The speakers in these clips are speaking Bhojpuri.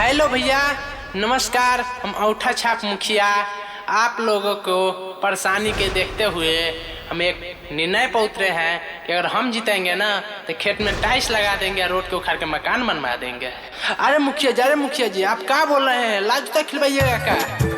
हेलो भैया, नमस्कार। हम औठा छाप मुखिया आप लोगों को परेशानी के देखते हुए हम एक निर्णय पर उतरे हैं कि अगर हम जीतेंगे ना तो खेत में टाइल्स लगा देंगे, रोड के उखाड़ के मकान बनवा देंगे। अरे मुखिया जी आप क्या बोल रहे हैं? लाज तक खिलवाइएगा क्या?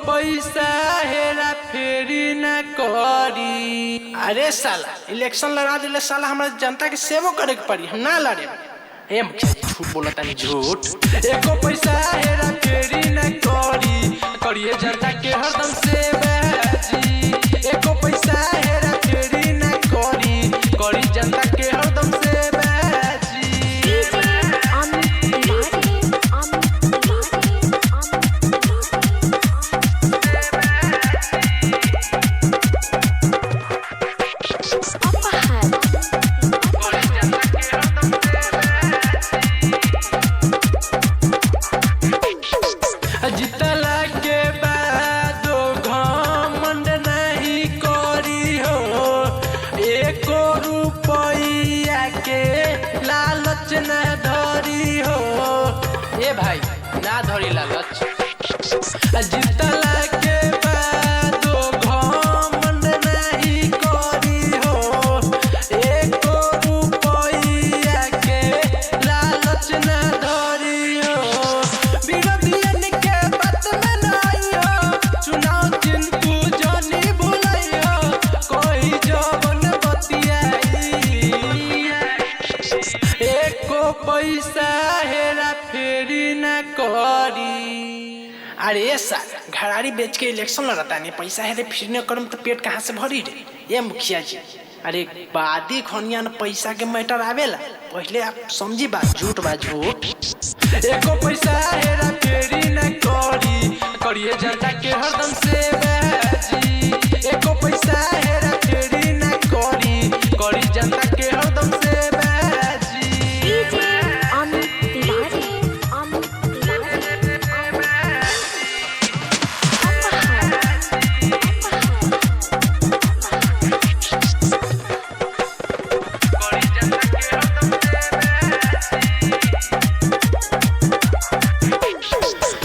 पैसा हेरा फेरी न करी। अरे साला इलेक्शन लड़ा दिले साला, हमारे जनता के सेवो करे के पड़ी, हम ना लड़े। ए मुखिया जी झूठ बोलता नहीं, झूठ। एको पैसा हेरा फेरी न करी, करिए जनता के हरदम सेवा जी। एको पैसा हेरा फेरी न करी, करी जनता के हरदम सेवा जी। जितला के बाद घमंड नहीं करी हो, एको रुपया के लालच न धरी हो। ए भाई ना धरी लालच। जितला के बाद घमंड नहीं करी हो, एको रुपया के लालच न धरी हो। पैसा हेरा फेरी न करी। अरे साला घराड़ी बेच के इलेक्शन लड़ता नहीं, पैसा हेरे फिर न करम तो पेट कहाँ से भरी रे? ये मुखिया जी अरे बादी खोनिया न पैसा के मैटर आवेला, पहले आप समझी बात, झूठ बा झूठ। एको पैसा हेरा फेरी न करी, करिए जनता के हरदम सेवा जी। एको पैसा हेरा फेरी न करी, करी जनता के हरदम सेवा जी।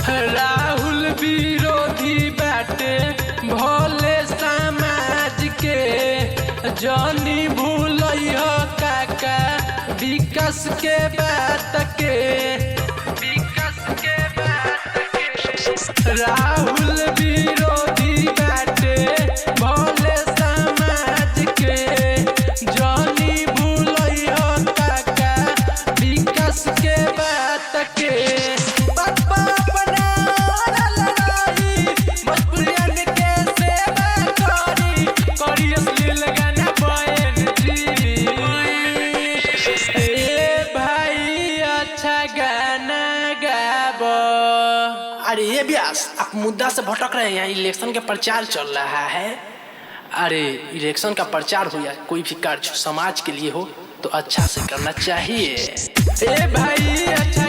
राहुल विरोधी बाटे भोले समाज के, जानी भूलियो काका विकास के बात के। राहुल विरोधी बाटे भोले समाज के, जानी भूलियो काका विकास के बात के। अरे ये व्यास आप मुद्दा से भटक रहे हैं, यहाँ इलेक्शन का प्रचार चल रहा है। अरे इलेक्शन का प्रचार हो या कोई भी कार्य समाज के लिए हो तो अच्छा से करना चाहिए। ए भाई अच्छा